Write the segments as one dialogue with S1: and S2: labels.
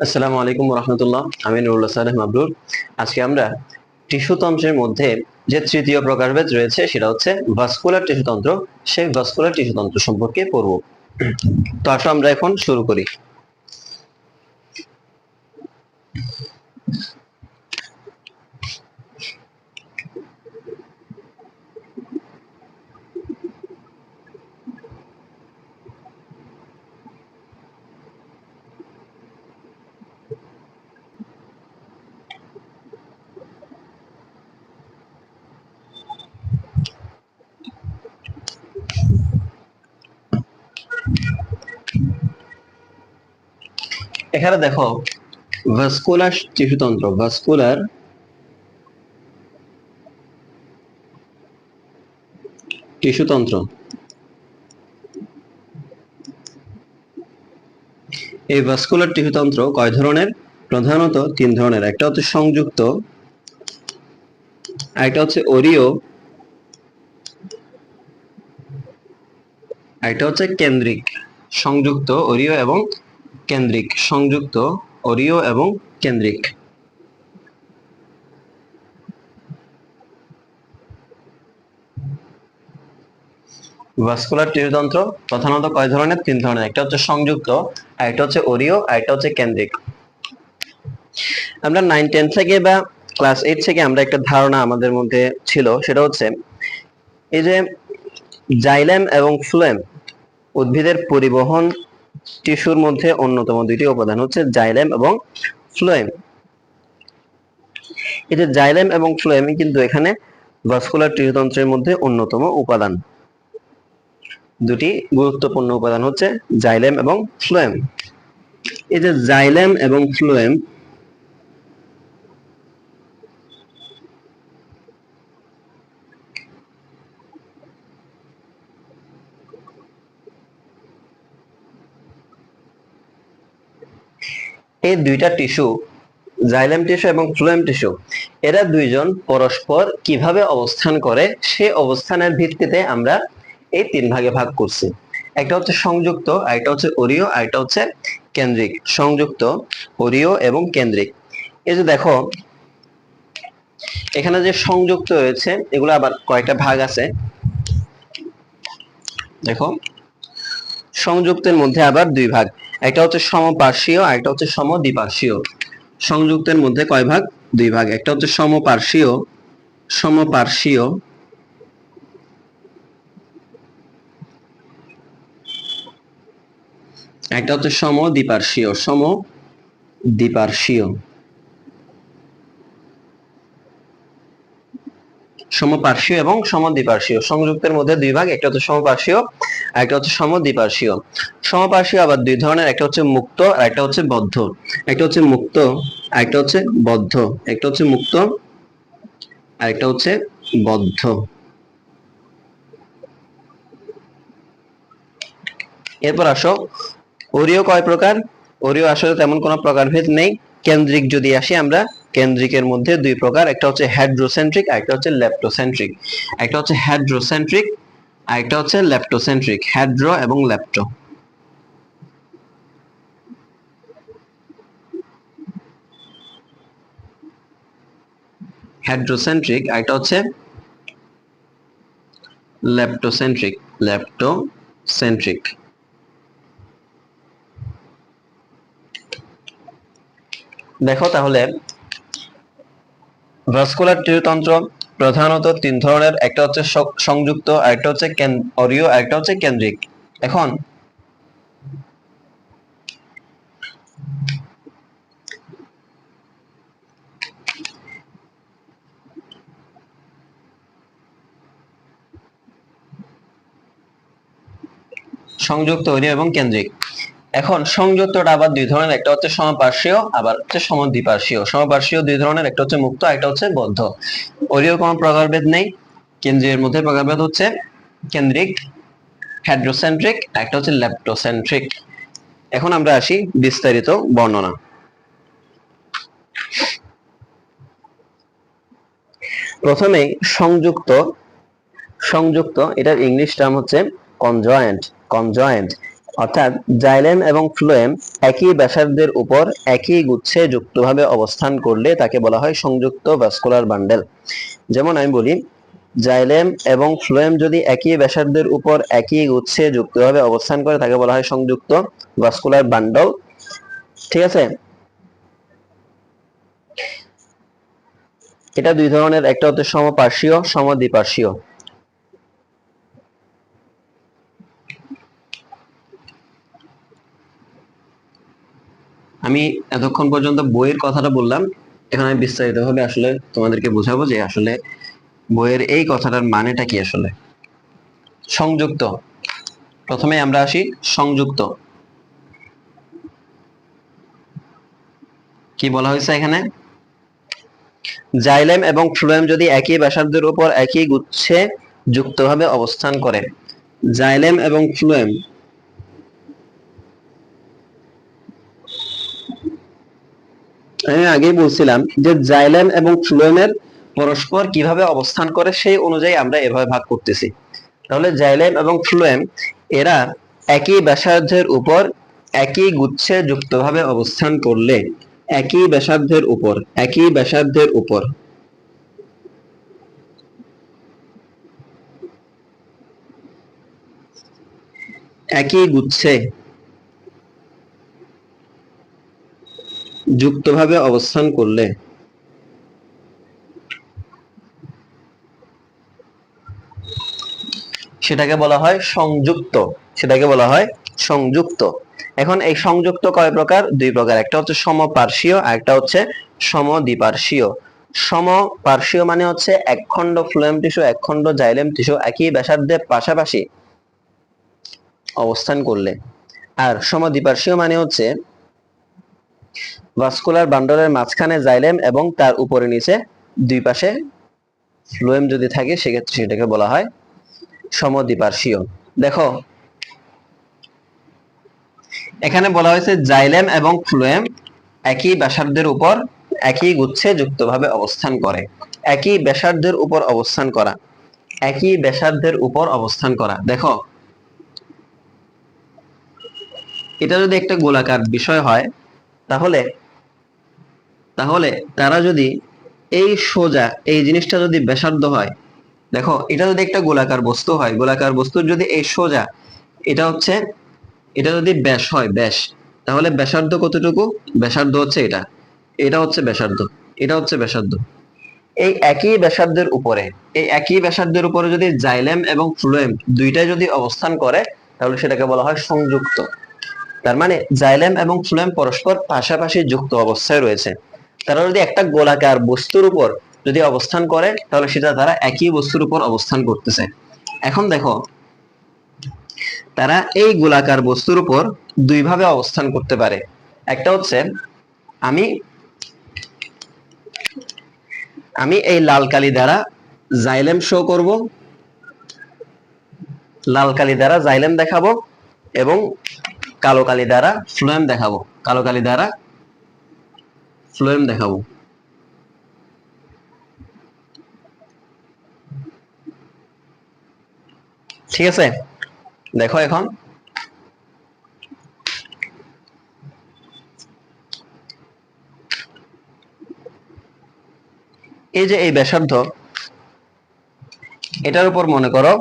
S1: আসসালামু আলাইকুম রহমতুল্লাহ। আমি নুরুল্লাহ সালেহ মাবরুর। আজকে আমরা টিস্যুতন্ত্রের মধ্যে যে তৃতীয় প্রকারভেদ রয়েছে সেটা হচ্ছে ভাস্কুলার টিস্যুতন্ত্র। সেই ভাস্কুলার টিস্যুতন্ত্র সম্পর্কে পড়ব। তো আসলে আমরা এখন শুরু করি। এখানে দেখো, ভাস্কুলার টিস্যুতন্ত্র, ভাস্কুলার টিস্যুতন্ত্র। এই ভাস্কুলার টিস্যুতন্ত্র কয় ধরনের? প্রধানত তিন ধরনের। একটা হচ্ছে সংযুক্ত, একটা হচ্ছে অরীয়, একটা হচ্ছে কেন্দ্রিক। সংযুক্ত, অরীয় এবং কেন্দ্রিক। সংযুক্ত, অরীয় এবং কেন্দ্রিক। ভাস্কুলার টিস্যুতন্ত্র প্রধানত কয় ধরনের? তিন ধরনের। একটা হচ্ছে সংযুক্ত, একটা হচ্ছে অরীয়, একটা হচ্ছে কেন্দ্রিক। আমরা 9-10 থেকে বা ক্লাস 8 থেকে আমরা একটা ধারণা আমাদের মধ্যে ছিল, সেটা হচ্ছে এই যে জাইলেম এবং ফ্লোয়েম, উদ্ভিদের পরিবহন টিস্যুর মধ্যে অন্যতম দুইটি উপাদান হচ্ছে জাইলেম এবং ফ্লোয়েম। এই যে জাইলেম এবং ফ্লোয়েম কিন্তু এখানে ভাস্কুলার টিস্যুতন্ত্রের মধ্যে অন্যতম উপাদান। দুটি গুরুত্বপূর্ণ উপাদান হচ্ছে জাইলেম এবং ফ্লোয়েম। এই যে জাইলেম এবং ফ্লোয়েম, এই দুইটা টিস্যু, জাইলেম টিস্যু এবং ফ্লোয়েম টিস্যু, এরা দুইজন পরস্পর কিভাবে অবস্থান করে সে অবস্থানের ভিত্তিতে আমরা এই তিন ভাগে ভাগ করছি। একটা হচ্ছে সংযুক্ত, একটা হচ্ছে অরীয়, একটা হচ্ছে কেন্দ্রিক। সংযুক্ত, অরীয় এবং কেন্দ্রিক। এই যে দেখো, এখানে যে সংযুক্ত রয়েছে এগুলো আবার কয়টা ভাগ আছে দেখো। সংযুক্তের মধ্যে আবার দুই ভাগ, একটা হচ্ছে সমপার্শ্বীয়, একটা হচ্ছে সমদ্বিপার্শ্বীয়। সংযুক্তের মধ্যে কয় ভাগ? দুই ভাগ। একটা হচ্ছে সমপার্শ্বীয়, সমপার্শ্বীয়, একটা হচ্ছে সমদ্বিপার্শ্বীয়, সমদ্বিপার্শ্বীয়। সমপার্শ্বীয় এবং সমদ্বিপার্শ্বীয়। সংযুক্তের মধ্যে দুই ভাগ, একটা হচ্ছে সমপার্শ্বীয়, একটা হচ্ছে সমদ্বিপার্শ্বীয়। সমপার্শ্বীয় আবার দুই ধরনের, একটা হচ্ছে মুক্ত আর একটা হচ্ছে বদ্ধ। একটা হচ্ছে মুক্ত, একটা হচ্ছে বদ্ধ। একটা হচ্ছে মুক্ত আর একটা হচ্ছে বদ্ধ। এরপর আসো, অরীয় কয় প্রকার? অরীয় আসলে তেমন কোনো প্রকারভেদ নেই। কেন্দ্রিক যদি আসি আমরা, কেন্দ্রিকের মধ্যে দুই প্রকার, একটা হচ্ছে হেড্রোসেন্ট্রিক, একটা হচ্ছে লেপ্টোসেন্ট্রিক। একটা হচ্ছে হেড্রোসেন্ট্রিক, আর একটা হচ্ছে লেপ্টোসেন্ট্রিক। হেড্রো এবং লেপ্টো। হেড্রোসেন্ট্রিক, আর একটা হচ্ছে লেপ্টোসেন্ট্রিক। লেপ্টোসেন্ট্রিক। দেখো তাহলে, ভাস্কুলার টিস্যুতন্ত্র প্রধানত তিন ধরনের। একটা হচ্ছে সংযুক্ত, আরেকটা হচ্ছে অরীয়, আরেকটা হচ্ছে কেন্দ্রিক। এখন সংযুক্ত, অরীয় এবং কেন্দ্রিক। এখন সংযুক্তটা আবার দুই ধরনের, একটা হচ্ছে সমপার্শ্বীয়, আবার হচ্ছে সমদ্বিপার্শ্বীয়। সমপার্শ্বীয় দুই ধরনের, একটা হচ্ছে মুক্ত, একটা হচ্ছে বদ্ধ। অরীয় কোনো প্রকারভেদ নেই। কেন্দ্রীয়ের মধ্যে প্রকারভেদ হচ্ছে কেন্দ্রিক, হেড্রোসেন্ট্রিক, একটা হচ্ছে লেপ্টোসেন্ট্রিক। এখন আমরা আসি বিস্তারিত বর্ণনা। প্রথমে সংযুক্ত। সংযুক্ত, এটার ইংলিশ টার্ম হচ্ছে কনজয়েন্ট। কনজয়েন্ট অর্থাৎ জাইলেম এবং ফ্লোয়েম একই ব্যাসার্ধের উপর একই গুচ্ছে যুক্তভাবে অবস্থান করলে তাকে বলা হয় সংযুক্ত ভাস্কুলার বান্ডেল। যেমন আমি বলি, জাইলেম এবং ফ্লোয়েম যদি একই ব্যাসার্ধের উপর একই গুচ্ছে যুক্তভাবে অবস্থান করে তাকে বলা হয় সংযুক্ত ভাস্কুলার বান্ডল। ঠিক আছে, এটা দুই ধরনের, একটা হচ্ছে সমপার্শ্বীয়, সমদ্বিপার্শ্বীয়। আমি এতক্ষণ পর্যন্ত বইয়ের কথাটা বললাম, এখন আমি বিস্তারিতভাবে আসলে তোমাদেরকে বোঝাবো যে আসলে বইয়ের এই কথাটার মানেটা কি। আসলে সংযুক্ত, প্রথমে আমরা আসি সংযুক্ত। কি বলা হয়েছে এখানে? জাইলেম এবং ফ্লোয়েম যদি একই ব্যাসার্ধের উপর একই গুচ্ছে যুক্তভাবে অবস্থান করে, জাইলেম এবং ফ্লোয়েম আমি আগেই বলছিলাম যে জাইলেম এবং ফ্লোয়েমের পরস্পর কিভাবে অবস্থান করে সেই অনুযায়ী আমরা এভাবে ভাগ করতেছি। তাহলে জাইলেম এবং ফ্লোয়েম এরা একই ব্যাসার্ধের উপর একই গুচ্ছে যুক্তভাবে অবস্থান করলে, একই ব্যাসার্ধের উপর একই ব্যাসার্ধের উপর একই গুচ্ছে যুক্তভাবে অবস্থান করলে সেটাকে বলা হয় সংযুক্ত, সেটাকে বলা হয় সংযুক্ত। এখন এই সংযুক্ত কয় প্রকার? দুই প্রকার, একটা হচ্ছে সমপার্শ্বীয় আর একটা হচ্ছে সমদ্বিপার্শ্বীয়। সমপার্শ্বীয় মানে হচ্ছে একখণ্ড ফ্লোয়েম টিস্যু একখণ্ড জাইলেম টিস্যু একই ব্যাসার্ধের পাশাপাশি অবস্থান করলে। আর সমদ্বিপার্শ্বীয় মানে হচ্ছে ভাস্কুলার বান্ডলের মাঝখানে জাইলেম এবং তার উপরে নিচে দুই পাশে ফ্লোয়েম যদি থাকে সেক্ষেত্রে সেটাকে বলা হয় সমদ্বিপার্শ্বীয়। দেখো এখানে বলা হয়েছে জাইলেম এবং ফ্লোয়েম একই ব্যাসার্ধের উপর একই গুচ্ছে যুক্তভাবে অবস্থান করে। একই ব্যাসার্ধের উপর অবস্থান করা, একই ব্যাসার্ধের উপর অবস্থান করা। দেখো এটা যদি একটা গোলাকার বিষয় হয় তাহলে তাহলে তারা যদি এই সোজা এই জিনিসটা যদি ব্যাসার্ধ হয়, দেখো এটা যদি একটা গোলাকার বস্তু হয়, গোলাকার বস্তুর যদি এই সোজা এটা হচ্ছে, এটা যদি ব্যাস হয় ব্যাস, তাহলে ব্যাসার্ধ কতটুকু? ব্যাসার্ধ হচ্ছে এটা, এটা হচ্ছে ব্যাসার্ধ, এটা হচ্ছে ব্যাসার্ধ। এই একই ব্যাসার্ধের উপরে, এই একই ব্যাসার্ধের উপরে যদি জাইলেম এবং ফ্লোয়েম দুইটাই যদি অবস্থান করে তাহলে সেটাকে বলা হয় সংযুক্ত। তার মানে জাইলেম এবং ফ্লোয়েম পরস্পর পাশাপাশি যুক্ত অবস্থায় রয়েছে। তারা যদি একটা গোলাকার বস্তুর উপর যদি অবস্থান করে তাহলে সেটা তারা একই বস্তুর উপর অবস্থান করতেছে। এখন দেখো তারা এই গোলাকার বস্তুর উপর দুই ভাবে অবস্থান করতে পারে। একটা হচ্ছে আমি আমি এই লাল কালি দ্বারা জাইলেম শো করব, লাল কালি দ্বারা জাইলেম দেখাবো এবং কালো কালি দ্বারা ফ্লোয়েম দেখাবো, কালো কালি দ্বারা ফ্লোয়েম দেখাবো। ঠিক আছে, দেখো এখন এই যে এই ব্যাসার্ধ, এটার উপর মনে করো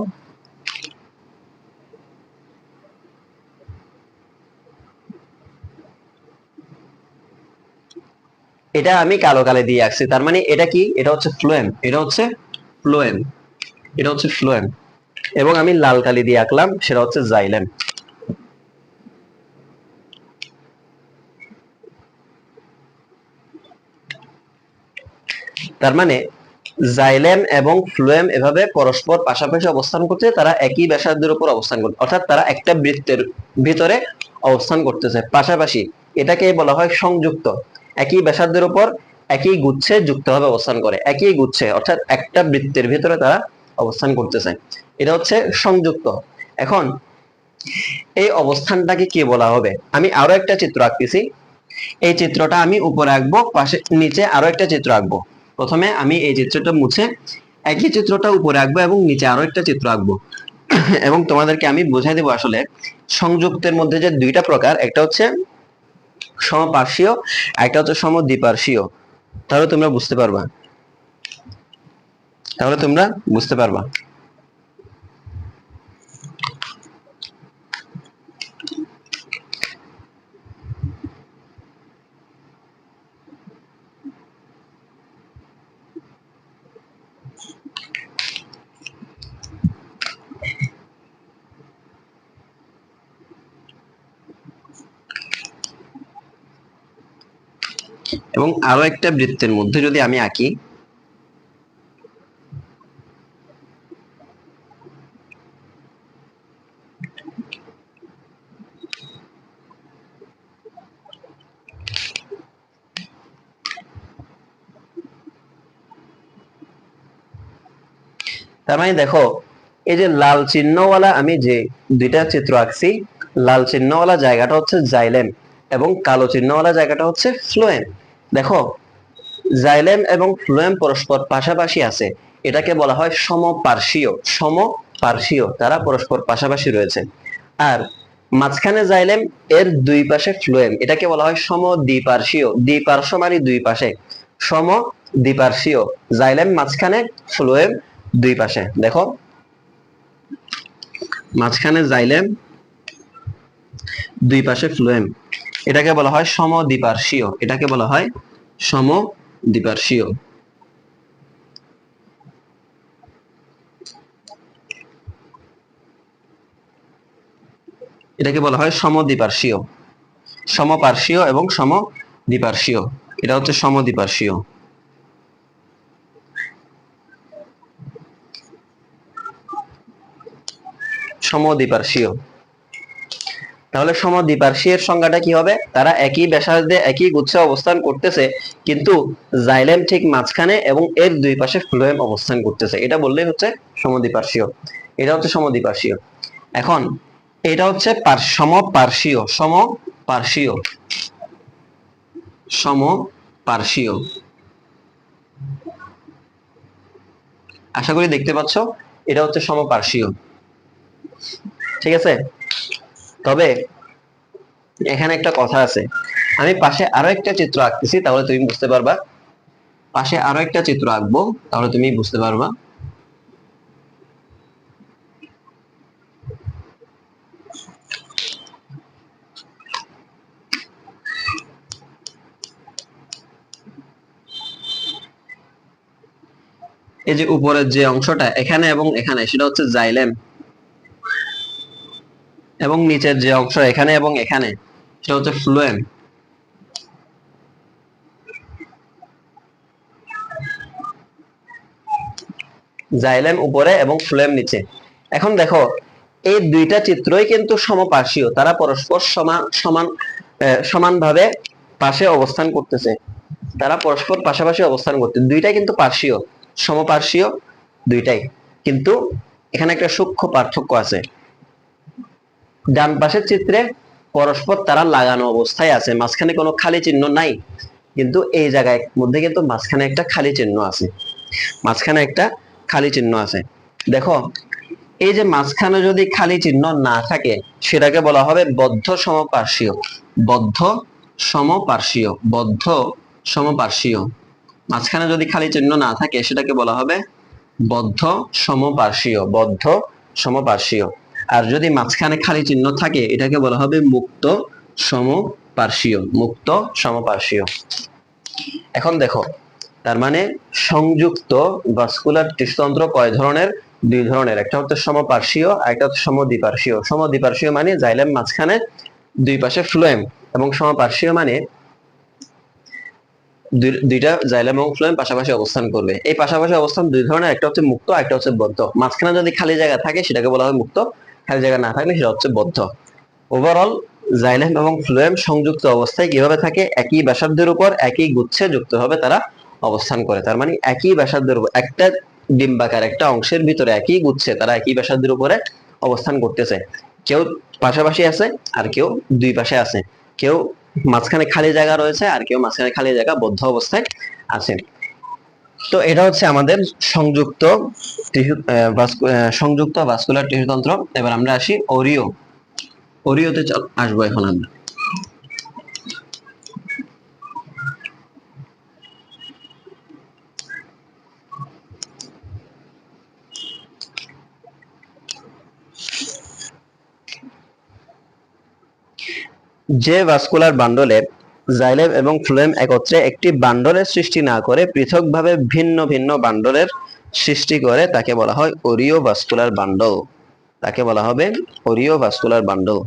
S1: এটা আমি কালো কালি দিয়ে আঁকছি, তার মানে এটা কি? এটা হচ্ছে ফ্লোয়েম, এটা হচ্ছে ফ্লোয়েম, এটা হচ্ছে ফ্লোয়েম। এবং আমি লাল কালি দিয়ে আঁকলাম, সেটা হচ্ছে জাইলেম। তার মানে জাইলেম এবং ফ্লোয়েম এভাবে পরস্পর পাশাপাশি অবস্থান করছে, তারা একই ব্যাসার্ধের উপর অবস্থান করছে, অর্থাৎ তারা একটা বৃত্তের ভিতরে অবস্থান করতেছে পাশাপাশি। এটাকে বলা হয় সংযুক্ত। একই ব্যাসার্ধের উপর একই গুচ্ছে যুক্তভাবে অবস্থান করে, একই গুচ্ছে অর্থাৎ একটা বৃত্তের ভিতরে তারা অবস্থান করতেছে, এটা হচ্ছে সংযুক্ত। এখন এই অবস্থানটাকে কি বলা হবে? আমি আরো একটা চিত্র আঁকতেছি, এই চিত্রটা আমি উপরে আঁকবো, পাশে নিচে আরো একটা চিত্র আঁকবো। প্রথমে আমি এই চিত্রটা মুছে একই চিত্রটা উপরে আঁকবো এবং নিচে আরো একটা চিত্র আঁকবো। এবং তোমাদেরকে আমি বুঝাই দেব আসলে সংযুক্তের মধ্যে যে দুইটা প্রকার, একটা হচ্ছে সমপার্শ্বীয়, একটা হচ্ছে সমদ্বিপার্শ্বীয়। তাহলে তোমরা বুঝতে পারবা, তাহলে তোমরা বুঝতে পারবা। এবং আরো একটা বৃত্তের মধ্যে যদি আমি আঁকি, তার মানে দেখো এই যে লাল চিহ্নওয়ালা আমি যে দুইটা চিত্র আঁকছি, লাল চিহ্নওয়ালা জায়গাটা হচ্ছে জাইলেম এবং কালো চিহ্নওয়ালা জায়গাটা হচ্ছে ফ্লোয়েম। দেখো জাইলেম এবং ফ্লোয়েম পরস্পর পাশাপাশি আছে, এটাকে বলা হয় সমপার্শ্বীয়। সমপার্শ্বীয়, তারা পরস্পর পাশাপাশি রয়েছে। আর মাঝখানে জাইলেম, এর দুই পাশে ফ্লোয়েম, এটাকে বলা হয় সমদ্বিপার্শ্বীয়। দ্বিপার্শ্ব মানে দুই পাশে, সমদ্বিপার্শ্বীয়। জাইলেম মাঝখানে, ফ্লোয়েম দুই পাশে। দেখো মাঝখানে জাইলেম, দুই পাশে ফ্লোয়েম, এটাকে বলা হয় সমদ্বিপার্শ্বীয়। এটাকে বলা হয় সমদ্বিপার্শ্বীয়। এটাকে বলা হয় সমদ্বিপার্শ্বীয়। সমপার্শ্বীয় এবং সমদ্বিপার্শ্বীয়, এটা হচ্ছে সমদ্বিপার্শ্বীয়। সমদ্বিপার্শ্বীয়। তাহলে সমদ্বিপার্শ্বীয়ের সংজ্ঞাটা কি হবে? তারা একই ব্যাসার্ধে একই গুচ্ছে অবস্থান করতেছে, কিন্তু জাইলেম ঠিক মাঝখানে এবং এর দুই পাশে ফ্লোয়েম অবস্থান করতেছে, এটা বললেই হচ্ছে সমদ্বিপার্শ্বীয়। এটা হচ্ছে সমদ্বিপার্শ্বীয়। এখন এটা হচ্ছে সমপার্শ্বীয়। সমপার্শ্বীয়, সমপার্শ্বীয়। আশা করি দেখতে পাচ্ছ, এটা হচ্ছে সমপার্শ্বীয়। ঠিক আছে, তবে এখানে একটা কথা আছে, আমি পাশে আরো একটা চিত্র আঁকতেছি, তাহলে তুমি বুঝতে পারবা। পাশে আরো একটা চিত্র আঁকবো, তাহলে তুমি বুঝতে পারবা। এই যে উপরের যে অংশটা এখানে এবং এখানে, সেটা হচ্ছে জাইলেম, এবং নিচের যে অংশ এখানে এবং এখানে, সেটা হচ্ছে ফ্লোয়েম। জাইলেম উপরে এবং ফ্লোয়েম নিচে। এখন দেখো এই দুইটা চিত্রই কিন্তু সমপার্শ্বীয়, তারা পরস্পর সমান সমান সমানভাবে পাশে অবস্থান করতেছে, তারা পরস্পর পাশাপাশি অবস্থান করতে, দুইটাই কিন্তু পার্শ্বীয়, সমপার্শ্বীয় দুইটাই। কিন্তু এখানে একটা সূক্ষ্ম পার্থক্য আছে। ডান পাশের চিত্রে পরস্পর তারা লাগানো অবস্থায় আছে, মাঝখানে কোনো খালি চিহ্ন নাই, কিন্তু এই জায়গায় মধ্যে কিন্তু মাঝখানে একটা খালি চিহ্ন আছে, মাঝখানে একটা খালি চিহ্ন আছে। দেখো এই যে মাঝখানে যদি খালি চিহ্ন না থাকে, সেটাকে বলা হবে বদ্ধ সমপার্শ্বীয়। বদ্ধ সমপার্শ্বীয়, বদ্ধ সমপার্শ্বীয়। মাঝখানে যদি খালি চিহ্ন না থাকে, সেটাকে বলা হবে বদ্ধ সমপার্শ্বীয়। বদ্ধ সমপার্শ্বীয়। আর যদি মাঝখানে খালি চিহ্ন থাকে, এটাকে বলা হবে মুক্ত সমপার্শ্বীয়। মুক্ত সমপার্শ্বীয়। এখন দেখো, তার মানে সংযুক্ত ভাস্কুলার টিস্যুতন্ত্র কয় ধরনের? দুই ধরনের, একটা হচ্ছে সমপার্শ্বীয় আর একটা হচ্ছে সমদ্বিপার্শ্বীয়। সমদ্বিপার্শ্বীয় মানে জাইলেম মাঝখানে, দুই পাশে ফ্লোয়েম, এবং সমপার্শ্বীয় মানে দুইটা জাইলেম এবং ফ্লোয়েম পাশাপাশি অবস্থান করবে। এই পাশাপাশি অবস্থান দুই ধরনের, একটা হচ্ছে মুক্ত, একটা হচ্ছে বদ্ধ। মাঝখানে যদি খালি জায়গা থাকে, সেটাকে বলা হয় মুক্ত, খালি জায়গা না থাকলে সেটা হচ্ছে বদ্ধ। ওভারঅল জাইলেম এবং ফ্লোয়েম সংযুক্ত অবস্থায় কিভাবে থাকে? একই ব্যাসার্ধের উপর একই গুচ্ছে যুক্তভাবে তারা অবস্থান করে। তার মানে একই ব্যাসার্ধের উপর, একটা ডিম্বাকার একটা অংশের ভিতরে একই গুচ্ছে তারা একই ব্যাসার্ধের উপরে অবস্থান করতেছে। কেউ পাশাপাশি আছে আর কেউ দুই পাশে আছে, কেউ মাঝখানে খালি জায়গা রয়েছে আর কেউ মাঝখানে খালি জায়গা বদ্ধ অবস্থায় আছে। তো এটা হচ্ছে আমাদের সংযুক্ত সংযুক্ত ভাস্কুলার টিস্যুতন্ত্র। এবার আমরা আসি অরিও। অরিওতে আসবো এখন আমরা। যে ভাস্কুলার বান্ডলে জাইলেম এবং ফ্লোয়েম একত্রে একটি বান্ডলের সৃষ্টি না করে পৃথকভাবে ভিন্ন ভিন্ন বান্ডলের সৃষ্টি করে তাকে বলা হয় অরিও ভাস্কুলার বান্ডল। তাকে বলা হবে অরিও ভাস্কুলার বান্ডল।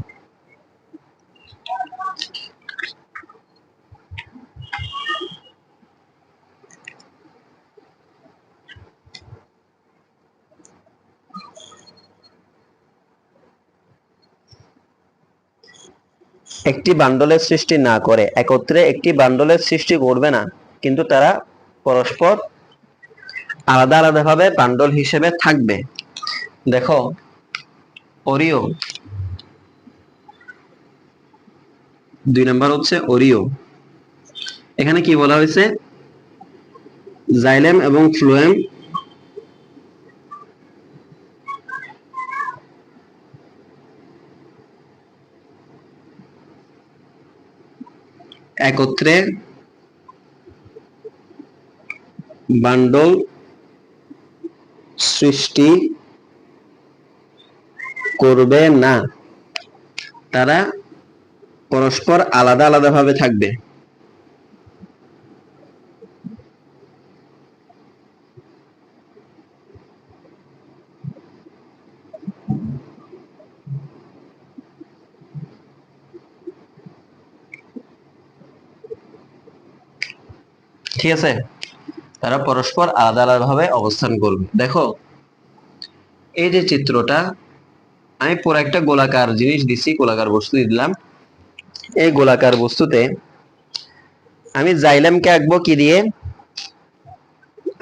S1: একটি বান্ডলের সৃষ্টি না করে, একত্রে একটি বান্ডলের সৃষ্টি করবে না, কিন্তু তারা পরস্পর আলাদা আলাদা ভাবে বান্ডল হিসেবে থাকবে। দেখো অরিও, 2 নাম্বার হচ্ছে অরিও। এখানে কি বলা হয়েছে? জাইলেম এবং ফ্লোয়েম একত্রে বান্ডল সৃষ্টি করবে না, তারা পরস্পর আলাদা আলাদা ভাবে থাকবে। ঠিক আছে, তারা পরস্পর আলাদা আলাদা ভাবে অবস্থান করবে। দেখো এই যে চিত্রটা, আমি পুরো একটা গোলাকার জিনিস দিছি, গোলাকার বস্তু দিলাম। এই গোলাকার বস্তুতে আমি জাইলেমকে আঁকবো কি দিয়ে?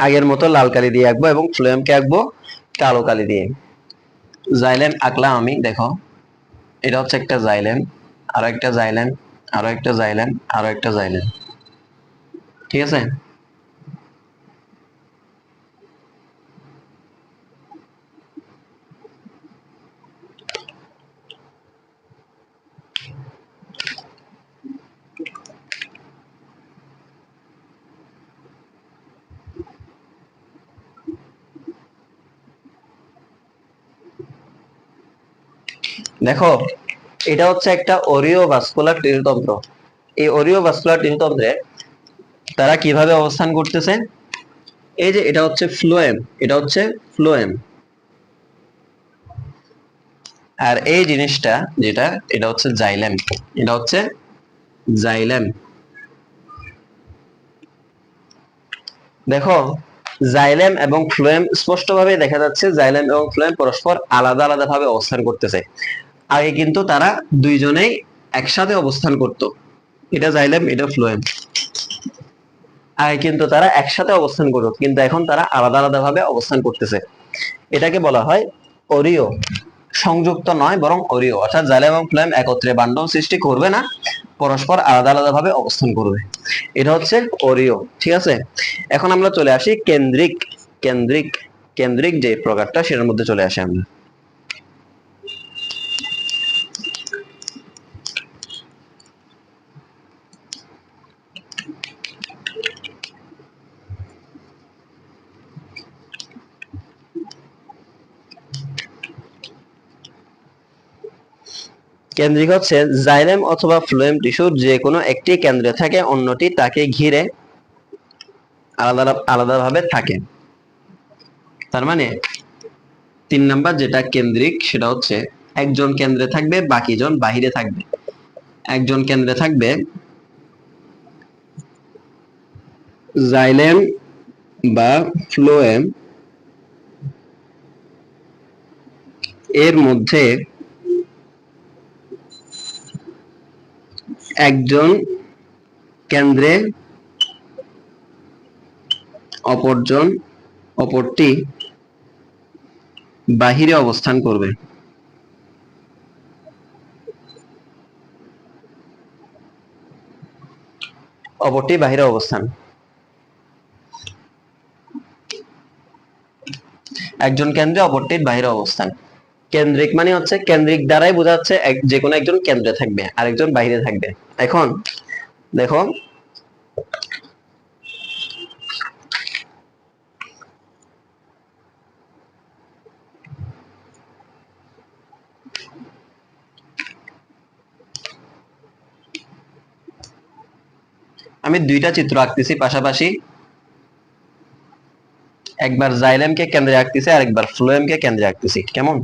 S1: আগের মতো লাল কালি দিয়ে আঁকবো, এবং ফ্লোয়েমকে আঁকবো কালো কালি দিয়ে। জাইলেম আঁকলাম আমি, দেখো এটা হচ্ছে একটা জাইলেম, আরো একটা জাইলেম, আরো একটা জাইলেম, আরো একটা জাইলেম। ঠিক আছে, দেখো এটা হচ্ছে একটা অরিও ভাস্কুলার টিস্যুতন্ত্র। এই অরিও ভাস্কুলার টিস্যুতন্ত্রে তারা কিভাবে অবস্থান করতেছে? এই যে এটা হচ্ছে ফ্লোয়েম, এটা হচ্ছে ফ্লোয়েম, আর এই জিনিসটা যেটা, এটা হচ্ছে জাইলেম, এটা হচ্ছে জাইলেম। দেখো জাইলেম এবং ফ্লোয়েম স্পষ্টভাবে দেখা যাচ্ছে, জাইলেম এবং ফ্লোয়েম পরস্পর আলাদা আলাদা ভাবে অবস্থান করতেছে। আগে কিন্তু তারা দুইজনেই একসাথে অবস্থান করত, এটা জাইলেম, এটা ফ্লোয়েম। আগে কিন্তু তারা একসাথে অবস্থান করত, কিন্তু এখন তারা আলাদা আলাদা ভাবে অবস্থান করতেছে। এটাকে বলা হয় অরিও। সংযুক্ত নয়, বরং অরিও, অর্থাৎ জাইলেম এবং ফ্লোয়েম একত্রে বান্ডল সৃষ্টি করবে না, পরস্পর আলাদা আলাদা ভাবে অবস্থান করবে। এটা হচ্ছে অরিও। ঠিক আছে, এখন আমরা চলে আসি কেন্দ্রিক। কেন্দ্রিক, কেন্দ্রিক যে প্রকারটা, সেটার মধ্যে চলে আসি আমরা। কেন্দ্রিক হচ্ছে জাইলেম অথবা ফ্লোয়েম টিস্যুর যে কোনো একটি কেন্দ্রে থাকে, অন্যটি তাকে ঘিরে আলাদা আলাদাভাবে থাকে। তার মানে 3 নাম্বার যেটা কেন্দ্রিক, সেটা হচ্ছে একজন কেন্দ্রে থাকবে, বাকিজন বাহিরে থাকবে। একজন কেন্দ্রে থাকবে জাইলেম বা ফ্লোয়েম, এর মধ্যে একজন কেন্দ্রে অপরটি বাহিরে অবস্থান করবে। অপরটি বাহিরে অবস্থান। একজন কেন্দ্রে অপরটির বাইরে অবস্থান। কেন্দ্রিক মানে হচ্ছে কেন্দ্রিক দ্বারাই বোঝা যাচ্ছে যে কোনো একজন কেন্দ্রে থাকবে আরেকজন বাইরে থাকবে। এখন দেখো আমি দুইটা চিত্র আঁকতেছি পাশাপাশি, একবার জাইলেমকে কেন্দ্রে আঁকতেছি আর একবার ফ্লোয়েমকে কেন্দ্রে আঁকতেছি। কেমন?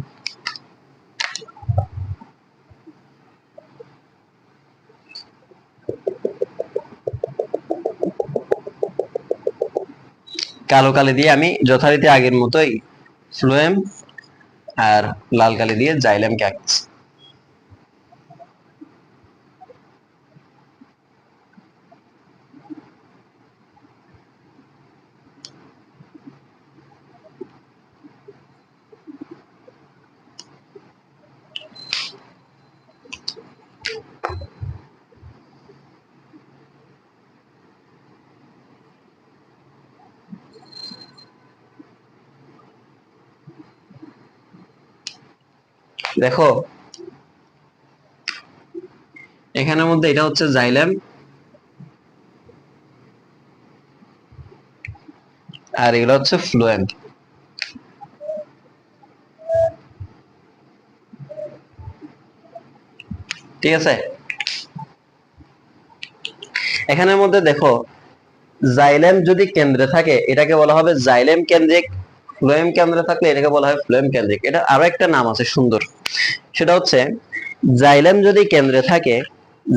S1: কালো কালি দিয়ে আমি যথারীতি আগের মতোই ফ্লোয়েম আর লাল কালি দিয়ে জাইলেমকে আঁকতেছি। দেখো এখানের মধ্যে এটা হচ্ছে জাইলেম আর এগুলো হচ্ছে ফ্লোয়েম। ঠিক আছে, এখানের মধ্যে দেখো জাইলেম যদি কেন্দ্রে থাকে এটাকে বলা হবে জাইলেম কেন্দ্রিক, ফ্লোয়েম কেন্দ্রে থাকলে এটাকে বলা হয় ফ্লোয়েম কেন্দ্রিক। এটা আরো একটা নাম আছে সুন্দর, সেটা হচ্ছে জাইলেম যদি কেন্দ্রে থাকে,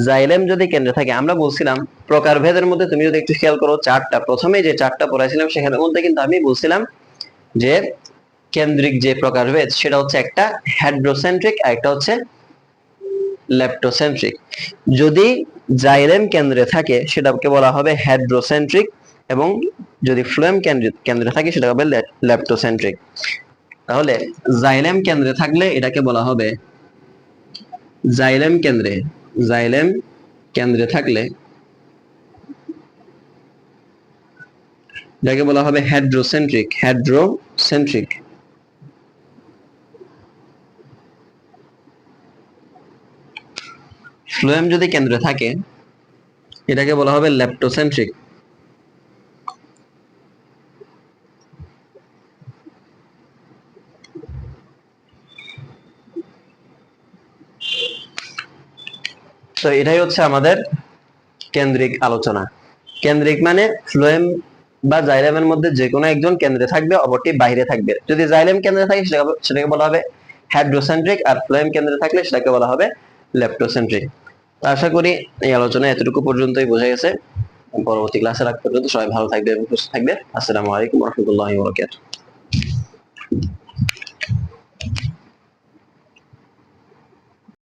S1: জাইলেম যদি কেন্দ্রে থাকে আমরা বলছিলাম প্রকারভেদের মধ্যে তুমি যদি একটু খেয়াল করো চারটা, প্রথমে যে চারটা পড়াইছিলাম সেখানের মধ্যে কিন্তু আমি বলছিলাম যে কেন্দ্রিক যে প্রকারভেদ সেটা হচ্ছে একটা হেড্রোসেন্ট্রিক আর একটা হচ্ছে লেপ্টোসেন্ট্রিক। যদি জাইলেম কেন্দ্রে থাকে সেটাকে বলা হবে হেড্রোসেন্ট্রিক এবং যদি ফ্লোয়েম কেন্দ্রে থাকে সেটা হবে লেপ্টোসেন্ট্রিক। তাহলে জাইলেম কেন্দ্রে থাকলে এটাকে বলা হবে জাইলেম কেন্দ্রে, জাইলেম কেন্দ্রে থাকলে যাকে বলা হবে হেড্রোসেন্ট্রিক, হেড্রোসেন্ট্রিক। ফ্লোয়েম যদি কেন্দ্রে থাকে এটাকে বলা হবে লেপ্টোসেন্ট্রিক। তো এটাই হচ্ছে আমাদের কেন্দ্রিক আলোচনা। কেন্দ্রিক মানে ফ্লোয়েম বা জাইলেমের মধ্যে যে কোনো একজন কেন্দ্রে থাকবে অপরটি বাইরে থাকবে। যদি জাইলেম কেন্দ্রে থাকে সেটাকে বলা হবে হাইড্রোসেন্ট্রিক আর ফ্লোয়েম কেন্দ্রে থাকলে সেটাকে বলা হবে লেপ্টোসেন্ট্রিক। আশা করি এই আলোচনা এতটুকু পর্যন্তই বোঝা গেছে। পরবর্তী ক্লাসে রাখতে পর্যন্ত সবাই ভালো থাকবে এবং সুস্থ থাকবে। আসসালামু আলাইকুম ওয়া রাহমাতুল্লাহি ওয়া বারাকাতুহু।